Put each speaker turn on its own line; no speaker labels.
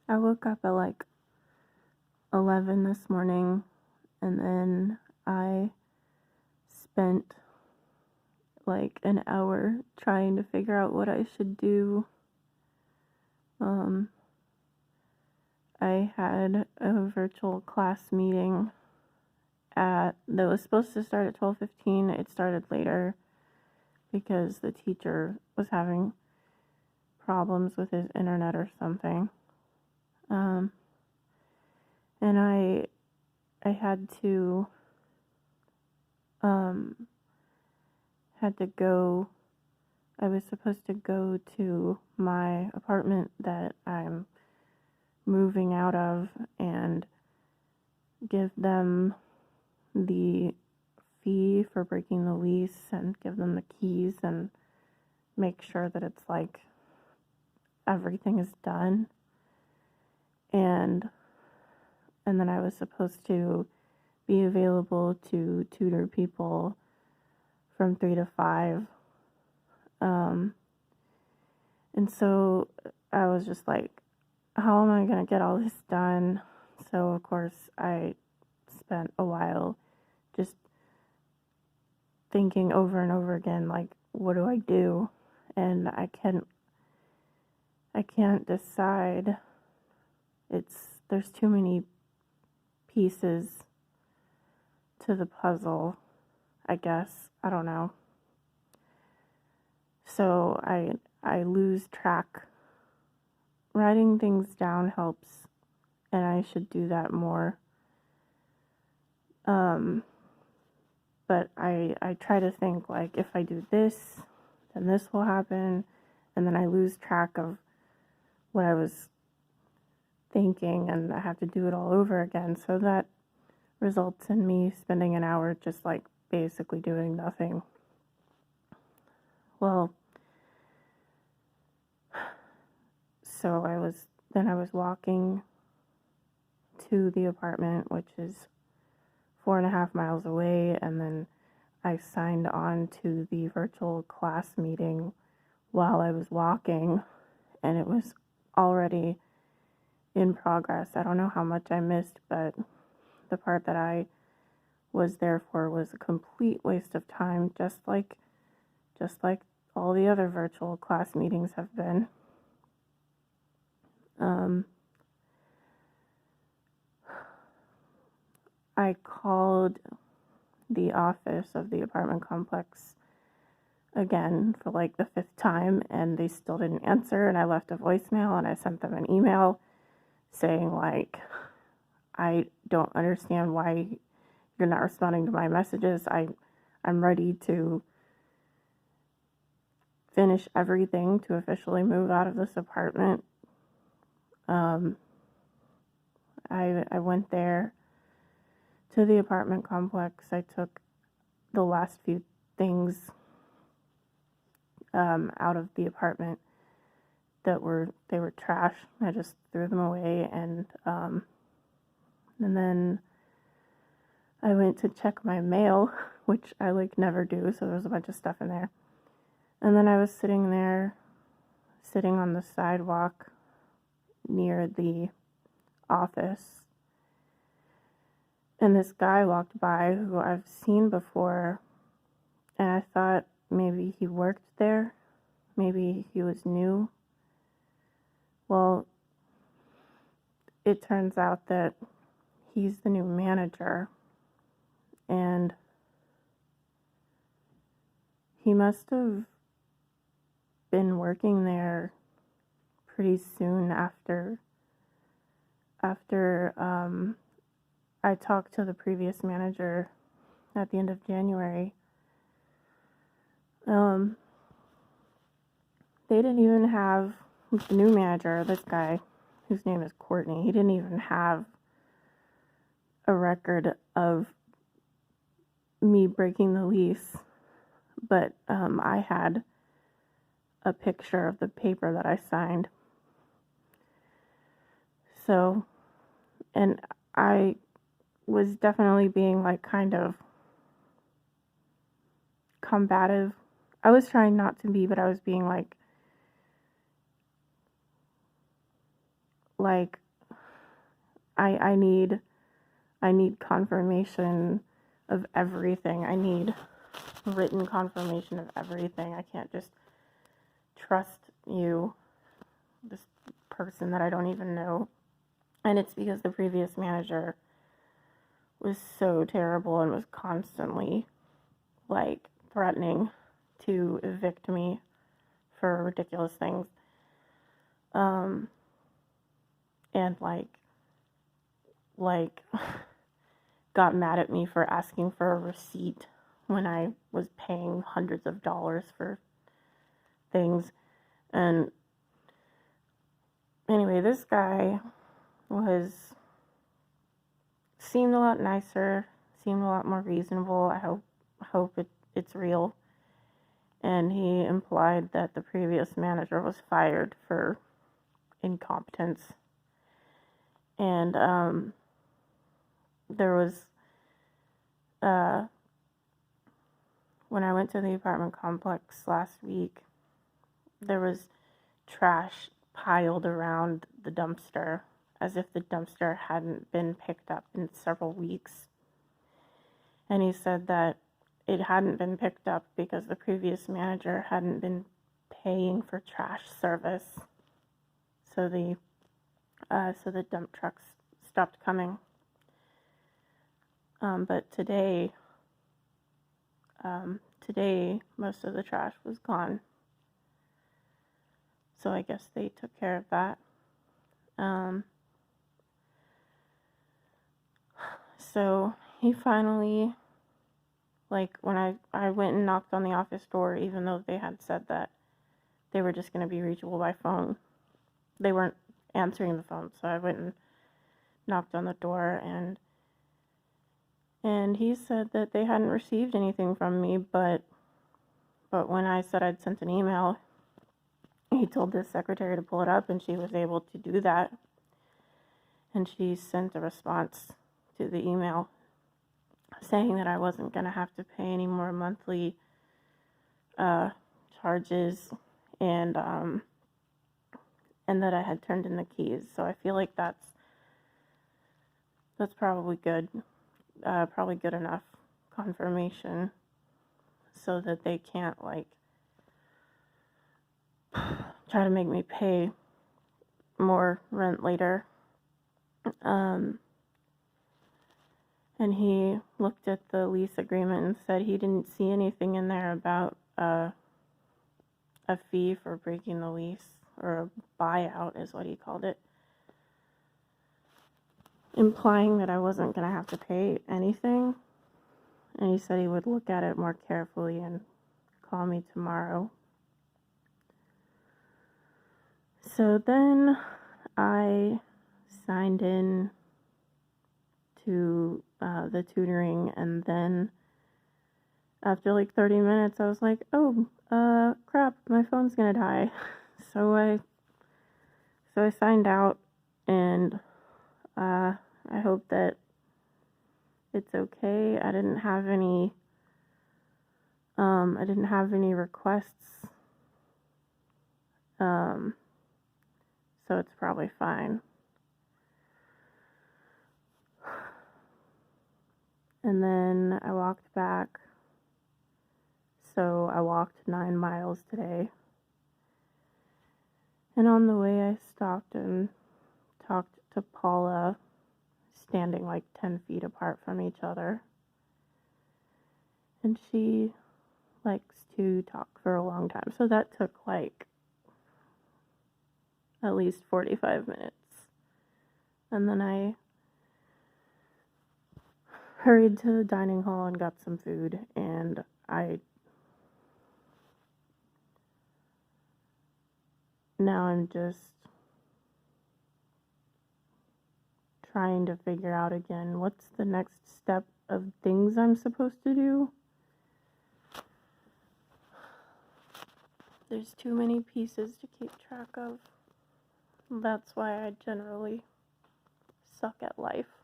I woke up at like 11 this morning, and then I spent like an hour trying to figure out what I should do. I had a virtual class meeting that was supposed to start at 12:15. It started later because the teacher was having problems with his internet or something. And I had to go. I was supposed to go to my apartment that I'm moving out of and give them the fee for breaking the lease and give them the keys and make sure that it's like everything is done. And then I was supposed to be available to tutor people from 3 to 5. And so I was just like, how am I going to get all this done? So, of course, I spent a while just thinking over and over again, like, what do I do? And I can't decide. There's too many pieces to the puzzle, I guess. I don't know. So I lose track. Writing things down helps, and I should do that more. But I try to think, like, if I do this, then this will happen, and then I lose track of what I was thinking, and I have to do it all over again. So that results in me spending an hour just, like, basically doing nothing. Well, so I was walking to the apartment, which is 4.5 miles away, and then I signed on to the virtual class meeting while I was walking, and it was already in progress. I don't know how much I missed, but the part that I was there for was a complete waste of time, just like all the other virtual class meetings have been. I called the office of the apartment complex again for like the 5th time, and they still didn't answer, and I left a voicemail, and I sent them an email saying, like, I don't understand why you're not responding to my messages. I'm ready to finish everything to officially move out of this apartment. I went there to the apartment complex. I took the last few things out of the apartment they were trash. I just threw them away, and then I went to check my mail, which I like never do, so there was a bunch of stuff in there. And then I was sitting on the sidewalk near the office, and this guy walked by who I've seen before, and I thought maybe he worked there, maybe he was new. Well, it turns out that he's the new manager, and he must have been working there pretty soon after I talked to the previous manager at the end of January. They didn't even have the new manager, this guy, whose name is Courtney. He didn't even have a record of me breaking the lease, but I had a picture of the paper that I signed. So, and I was definitely being like kind of combative. I was trying not to be, but I was being like like, I need confirmation of everything. I need written confirmation of everything. I can't just trust you, this person that I don't even know. And it's because the previous manager was so terrible and was constantly, like, threatening to evict me for ridiculous things. And like got mad at me for asking for a receipt when I was paying hundreds of dollars for things. And anyway, this guy seemed a lot nicer, seemed a lot more reasonable. I hope it's real. And he implied that the previous manager was fired for incompetence. And there was when I went to the apartment complex last week, there was trash piled around the dumpster as if the dumpster hadn't been picked up in several weeks. And he said that it hadn't been picked up because the previous manager hadn't been paying for trash service. So the dump trucks stopped coming. But today most of the trash was gone. So I guess they took care of that. So he finally, like, when I went and knocked on the office door, even though they had said that they were just going to be reachable by phone, they weren't answering the phone. So I went and knocked on the door, and he said that they hadn't received anything from me, but when I said I'd sent an email, he told the secretary to pull it up, and she was able to do that. And she sent a response to the email saying that I wasn't going to have to pay any more monthly charges, and that I had turned in the keys. So I feel like that's probably good. Probably good enough confirmation so that they can't, like, try to make me pay more rent later. And he looked at the lease agreement and said he didn't see anything in there about a fee for breaking the lease, or a buyout is what he called it, implying that I wasn't going to have to pay anything. And he said he would look at it more carefully and call me tomorrow. So then I signed in to the tutoring, and then after like 30 minutes I was like, oh, crap, my phone's gonna die. So I signed out, and I hope that it's okay. I didn't have any requests, so it's probably fine. And then I walked back. So I walked 9 miles today. And on the way I stopped and talked to Paula, standing like 10 feet apart from each other. And she likes to talk for a long time. So that took like at least 45 minutes. And then I hurried to the dining hall and got some food, and now I'm just trying to figure out again what's the next step of things I'm supposed to do. There's too many pieces to keep track of. That's why I generally suck at life.